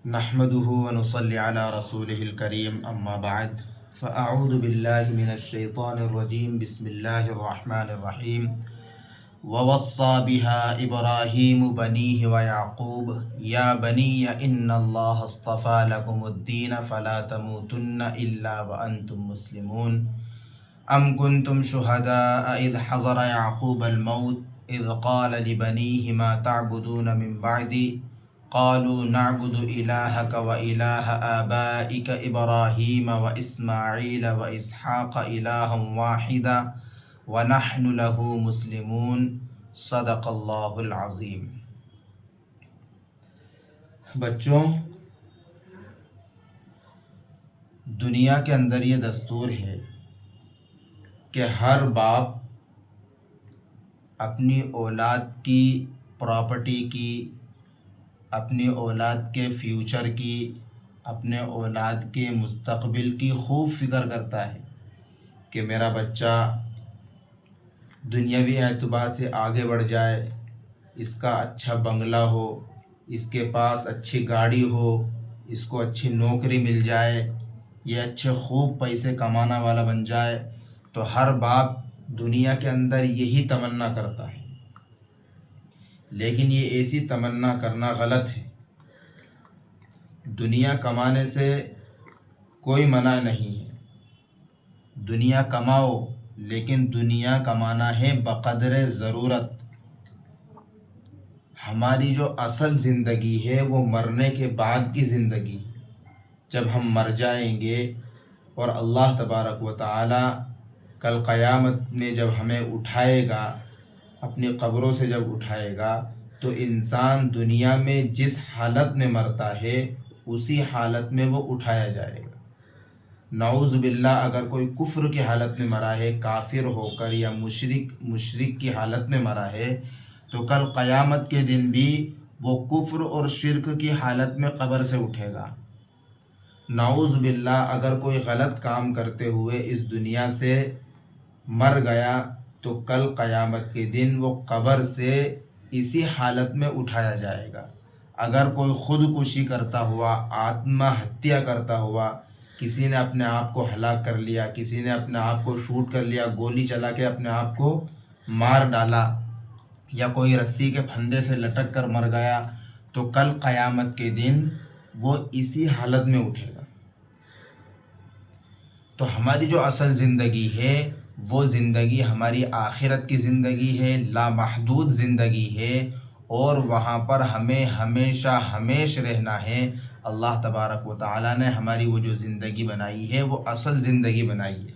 نحمده ونصلي على رسوله الكريم اما بعد فاعوذ بالله من الشيطان الرجيم بسم الله الرحمن الرحيم ووصى بها ابراهيم بنيه ويعقوب يا بني ان الله اصطفى لكم الدين فلا تموتن الا وانتم مسلمون ام كنتم شهداء اذ حضر يعقوب الموت اذ قال لبنيه ما تعبدون من بعدي قالوا نعبد إلهك وإله آبائك إبراهيم وإسماعيل وإسحاق إلها واحدا ونحن له مسلمون صدق اللہ العظیم۔ بچوں، دنیا کے اندر یہ دستور ہے کہ ہر باپ اپنی اولاد کی پراپرٹی کی، اپنی اولاد کے فیوچر کی، اپنے اولاد کے مستقبل کی خوب فکر کرتا ہے کہ میرا بچہ دنیاوی اعتبار سے آگے بڑھ جائے، اس کا اچھا بنگلہ ہو، اس کے پاس اچھی گاڑی ہو، اس کو اچھی نوکری مل جائے، یہ اچھے خوب پیسے کمانا والا بن جائے۔ تو ہر باپ دنیا کے اندر یہی تمنا کرتا ہے، لیکن یہ ایسی تمنا کرنا غلط ہے۔ دنیا کمانے سے کوئی منع نہیں ہے، دنیا کماؤ، لیکن دنیا کمانا ہے بقدر ضرورت۔ ہماری جو اصل زندگی ہے وہ مرنے کے بعد کی زندگی۔ جب ہم مر جائیں گے اور اللہ تبارک و تعالی کل قیامت میں جب ہمیں اٹھائے گا، اپنی قبروں سے جب اٹھائے گا، تو انسان دنیا میں جس حالت میں مرتا ہے اسی حالت میں وہ اٹھایا جائے گا۔ نعوذ باللہ اگر کوئی کفر کی حالت میں مرا ہے، کافر ہو کر یا مشرک کی حالت میں مرا ہے، تو کل قیامت کے دن بھی وہ کفر اور شرک کی حالت میں قبر سے اٹھے گا۔ نعوذ باللہ اگر کوئی غلط کام کرتے ہوئے اس دنیا سے مر گیا تو کل قیامت کے دن وہ قبر سے اسی حالت میں اٹھایا جائے گا۔ اگر کوئی خودکشی کرتا ہوا، آتما ہتیا کرتا ہوا، کسی نے اپنے آپ کو ہلاک کر لیا، کسی نے اپنے آپ کو شوٹ کر لیا، گولی چلا کے اپنے آپ کو مار ڈالا، یا کوئی رسی کے پھندے سے لٹک کر مر گیا، تو کل قیامت کے دن وہ اسی حالت میں اٹھے گا۔ تو ہماری جو اصل زندگی ہے وہ زندگی ہماری آخرت کی زندگی ہے، لامحدود زندگی ہے، اور وہاں پر ہمیں ہمیشہ ہمیش رہنا ہے۔ اللہ تبارک و تعالیٰ نے ہماری وہ جو زندگی بنائی ہے وہ اصل زندگی بنائی ہے۔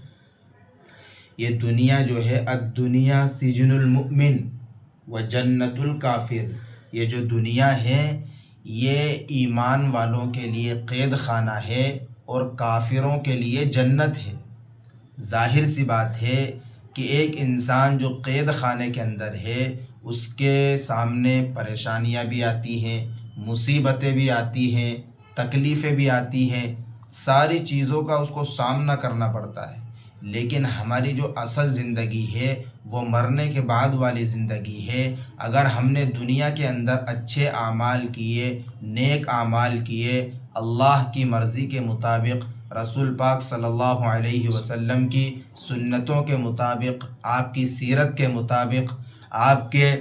یہ دنیا جو ہے، الدنیا سجن المؤمن و جنت الکافر، یہ جو دنیا ہے یہ ایمان والوں کے لیے قید خانہ ہے اور کافروں کے لیے جنت ہے۔ ظاہر سی بات ہے کہ ایک انسان جو قید خانے کے اندر ہے اس کے سامنے پریشانیاں بھی آتی ہیں، مصیبتیں بھی آتی ہیں، تکلیفیں بھی آتی ہیں، ساری چیزوں کا اس کو سامنا کرنا پڑتا ہے۔ لیکن ہماری جو اصل زندگی ہے وہ مرنے کے بعد والی زندگی ہے۔ اگر ہم نے دنیا کے اندر اچھے اعمال کیے، نیک اعمال کیے، اللہ کی مرضی کے مطابق، رسول پاک صلی اللہ علیہ وسلم کی سنتوں کے مطابق، آپ کی سیرت کے مطابق، آپ کے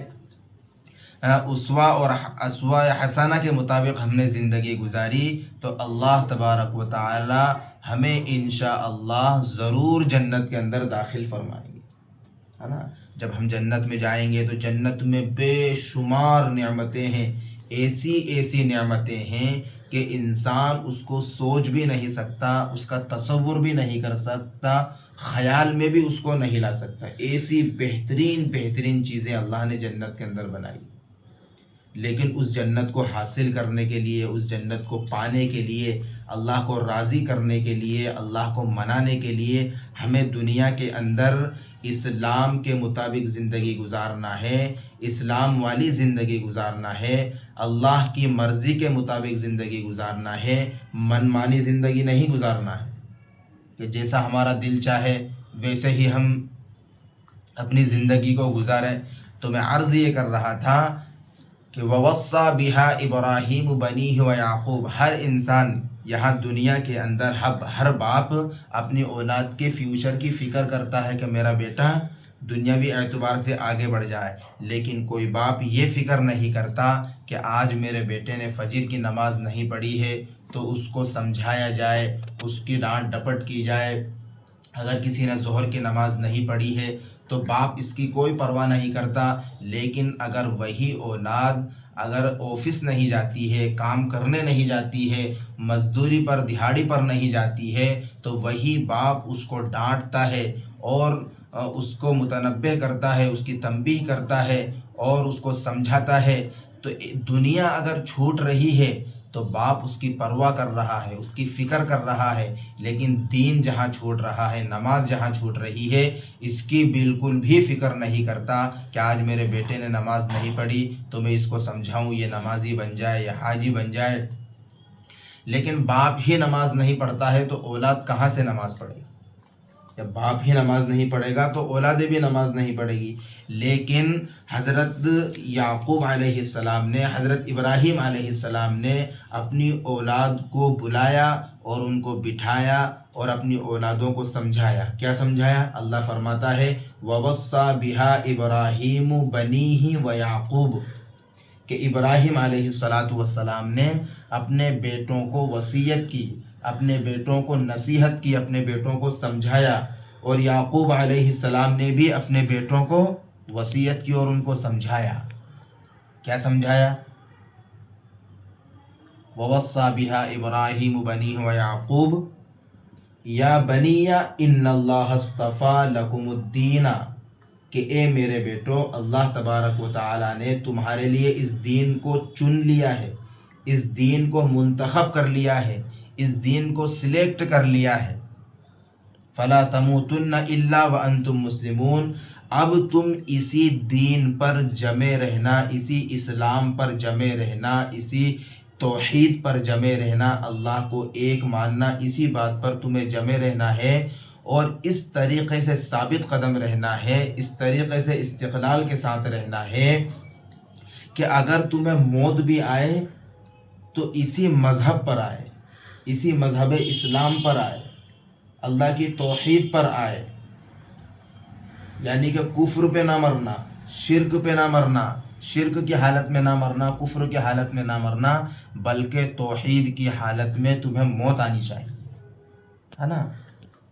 اسوہ اور اسوہ حسنہ کے مطابق ہم نے زندگی گزاری، تو اللہ تبارک و تعالی ہمیں انشاءاللہ ضرور جنت کے اندر داخل فرمائیں گے، ہے نا۔ جب ہم جنت میں جائیں گے تو جنت میں بے شمار نعمتیں ہیں، ایسی نعمتیں ہیں کہ انسان اس کو سوچ بھی نہیں سکتا، اس کا تصور بھی نہیں کر سکتا، خیال میں بھی اس کو نہیں لا سکتا۔ ایسی بہترین چیزیں اللہ نے جنت کے اندر بنائی۔ لیکن اس جنت کو حاصل کرنے کے لیے، اس جنت کو پانے کے لیے، اللہ کو راضی کرنے کے لیے، اللہ کو منانے کے لیے ہمیں دنیا کے اندر اسلام کے مطابق زندگی گزارنا ہے، اسلام والی زندگی گزارنا ہے، اللہ کی مرضی کے مطابق زندگی گزارنا ہے، من مانی زندگی نہیں گزارنا ہے کہ جیسا ہمارا دل چاہے ویسے ہی ہم اپنی زندگی کو گزاریں۔ تو میں عرض یہ کر رہا تھا کہ ووصّى بها ابراہیم بنیہ و یعقوب، ہر انسان یہاں دنیا کے اندر ہر باپ اپنی اولاد کے فیوچر کی فکر کرتا ہے کہ میرا بیٹا دنیاوی اعتبار سے آگے بڑھ جائے، لیکن کوئی باپ یہ فکر نہیں کرتا کہ آج میرے بیٹے نے فجر کی نماز نہیں پڑھی ہے تو اس کو سمجھایا جائے، اس کی ڈانٹ ڈپٹ کی جائے۔ اگر کسی نے ظہر کی نماز نہیں پڑھی ہے تو باپ اس کی کوئی پرواہ نہیں کرتا، لیکن اگر وہی اولاد اگر آفس نہیں جاتی ہے، کام کرنے نہیں جاتی ہے، مزدوری پر دہاڑی پر نہیں جاتی ہے، تو وہی باپ اس کو ڈانٹتا ہے اور اس کو متنبہ کرتا ہے، اس کی تنبیہ کرتا ہے اور اس کو سمجھاتا ہے۔ تو دنیا اگر چھوٹ رہی ہے تو باپ اس کی پرواہ کر رہا ہے، اس کی فکر کر رہا ہے، لیکن دین جہاں چھوٹ رہا ہے، نماز جہاں چھوٹ رہی ہے، اس کی بالکل بھی فکر نہیں کرتا کہ آج میرے بیٹے نے نماز نہیں پڑھی تو میں اس کو سمجھاؤں، یہ نمازی بن جائے یا حاجی بن جائے۔ لیکن باپ ہی نماز نہیں پڑھتا ہے تو اولاد کہاں سے نماز پڑھے گی؟ جب باپ ہی نماز نہیں پڑھے گا تو اولادیں بھی نماز نہیں پڑھے گی۔ لیکن حضرت یعقوب علیہ السلام نے، حضرت ابراہیم علیہ السلام نے اپنی اولاد کو بلایا اور ان کو بٹھایا اور اپنی اولادوں کو سمجھایا۔ کیا سمجھایا؟ اللہ فرماتا ہے وَوَصَّى بِهَا إِبْرَاهِيمُ بَنِيهِ وَيَعْقُوبُ، کہ ابراہیم علیہ السلام نے اپنے بیٹوں کو وصیت کی، اپنے بیٹوں کو نصیحت کی، اپنے بیٹوں کو سمجھایا، اور یعقوب علیہ السلام نے بھی اپنے بیٹوں کو وصیت کی اور ان کو سمجھایا۔ کیا سمجھایا؟ وَوَصَّى بِهَا إِبْرَاهِيمُ بَنِيهِ وَيَعْقُوبُ یا بنی ان اللہ اصطفیٰ لکم الدین، کہ اے میرے بیٹو، اللہ تبارک و تعالی نے تمہارے لیے اس دین کو چن لیا ہے، اس دین کو منتخب کر لیا ہے، اس دین کو سلیکٹ کر لیا ہے۔ فلا تموتن الا وانتم مسلمون، اب تم اسی دین پر جمے رہنا، اسی اسلام پر جمے رہنا، اسی توحید پر جمے رہنا، اللہ کو ایک ماننا، اسی بات پر تمہیں جمے رہنا ہے اور اس طریقے سے ثابت قدم رہنا ہے، اس طریقے سے استقلال کے ساتھ رہنا ہے کہ اگر تمہیں موت بھی آئے تو اسی مذہب پر آئے، اسی مذہب اسلام پر آئے، اللہ کی توحید پر آئے، یعنی کہ کفر پہ نہ مرنا، شرک پہ نہ مرنا، شرک کی حالت میں نہ مرنا، کفر کی حالت میں نہ مرنا، بلکہ توحید کی حالت میں تمہیں موت آنی چاہیے، ہے نا؟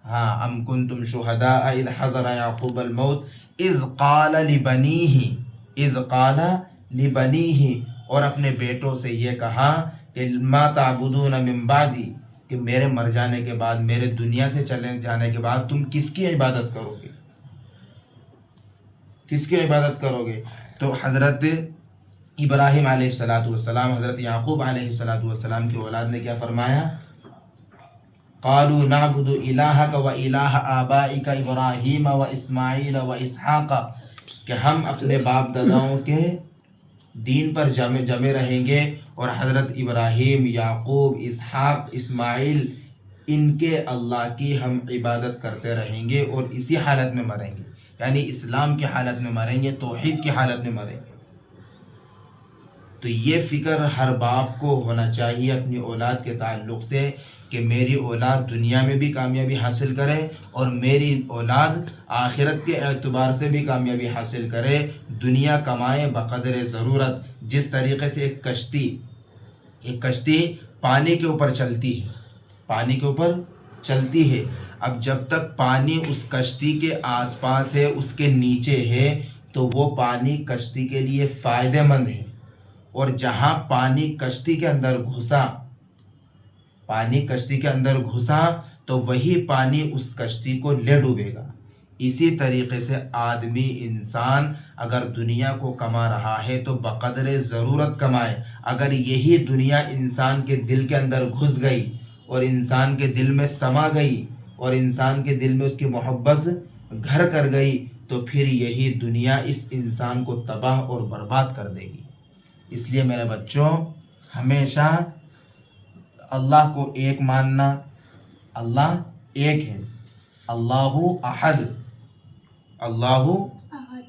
ہاں، ام کنتم شہداء اذ حضر یعقوب الموت اذ قال لبنیہ، اور اپنے بیٹوں سے یہ کہا کہ ما تعبدون من بعدی، کہ میرے مر جانے کے بعد، میرے دنیا سے چلے جانے کے بعد تم کس کی عبادت کرو گے؟ کس کی عبادت کرو گے؟ تو حضرت ابراہیم علیہ السلام، حضرت یعقوب علیہ السلام کی اولاد نے کیا فرمایا؟ قالوا نعبد الہک و الہ آبائک ابراہیم و اسماعیل و اسحاق، کہ ہم اپنے باپ داداؤں کے دین پر جمے رہیں گے اور حضرت ابراہیم، یعقوب، اسحاق، اسماعیل، ان کے اللہ کی ہم عبادت کرتے رہیں گے اور اسی حالت میں مریں گے، یعنی اسلام کی حالت میں مریں گے، توحید کی حالت میں مریں گے۔ تو یہ فکر ہر باپ کو ہونا چاہیے اپنی اولاد کے تعلق سے کہ میری اولاد دنیا میں بھی کامیابی حاصل کرے اور میری اولاد آخرت کے اعتبار سے بھی کامیابی حاصل کرے، دنیا کمائے بقدر ضرورت۔ جس طریقے سے ایک کشتی پانی کے اوپر چلتی ہے، پانی کے اوپر چلتی ہے، اب جب تک پانی اس کشتی کے آس پاس ہے، اس کے نیچے ہے، تو وہ پانی کشتی کے لیے فائدہ مند ہے، اور جہاں پانی کشتی کے اندر گھسا تو وہی پانی اس کشتی کو لے ڈوبے گا۔ اسی طریقے سے آدمی، انسان اگر دنیا کو کما رہا ہے تو بقدر ضرورت کمائے۔ اگر یہی دنیا انسان کے دل کے اندر گھس گئی اور انسان کے دل میں سما گئی اور انسان کے دل میں اس کی محبت گھر کر گئی تو پھر یہی دنیا اس انسان کو تباہ اور برباد کر دے گی۔ اس لیے میرے بچوں، ہمیشہ اللہ کو ایک ماننا، اللہ ایک ہے، اللہ احد، اللہ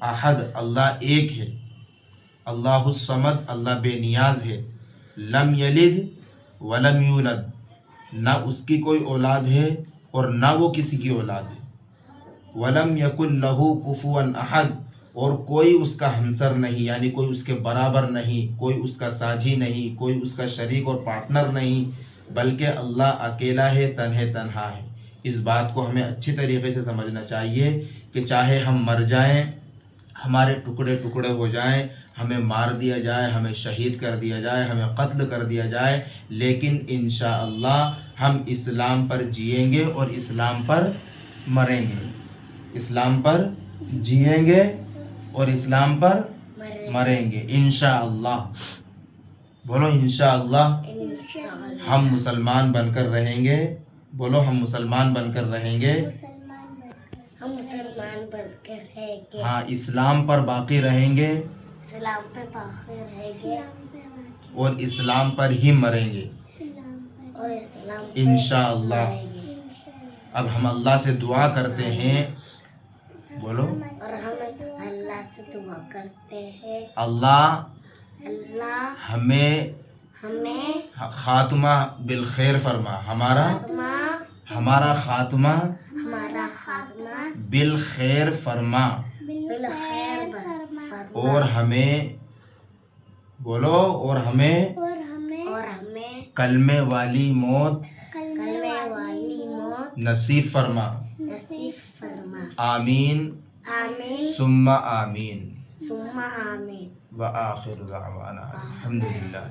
احد، اللہ ایک ہے، اللہ الصمد، اللہ بے نیاز ہے، لم یلد ولم یولد، نہ اس کی کوئی اولاد ہے اور نہ وہ کسی کی اولاد ہے، ولم یکن لہ کفوا احد، اور کوئی اس کا ہمسر نہیں، یعنی کوئی اس کے برابر نہیں، کوئی اس کا ساجی نہیں، کوئی اس کا شریک اور پارٹنر نہیں، بلکہ اللہ اکیلا ہے، تنہا ہے۔ اس بات کو ہمیں اچھی طریقے سے سمجھنا چاہیے کہ چاہے ہم مر جائیں، ہمارے ٹکڑے ٹکڑے ہو جائیں، ہمیں مار دیا جائے، ہمیں شہید کر دیا جائے، ہمیں قتل کر دیا جائے، لیکن انشاءاللہ ہم اسلام پر جئیں گے اور اسلام پر مریں گے، اسلام پر جئیں گے اور اسلام پر مریں گے انشاءاللہ۔ بولو انشاءاللہ ہم مسلمان بن کر رہیں گے، بولو ہم مسلمان بن کر رہیں گے، ہم مسلمان بن کر رہیں گے، ہاں اسلام پر باقی رہیں گے، اسلام پہ باقی رہیں گے اور اسلام پر ہی مریں گے اور اسلام پہ انشاءاللہ۔ مریں گے۔ اب ہم اللہ سے دعا کرتے ہیں، بولو اور ہم اللہ سے دعا کرتے ہیں، اللہ ہمیں خاتمہ بالخیر فرما، ہمارا خاتمہ بالخیر فرما، بالخیر فرما، اور ہمیں بولو اور ہمیں کلمے والی موت نصیب فرما، نصیب فرما، آمین آمین ثم آمین، ثم آمین۔ وآخر دعوانا الحمدللہ۔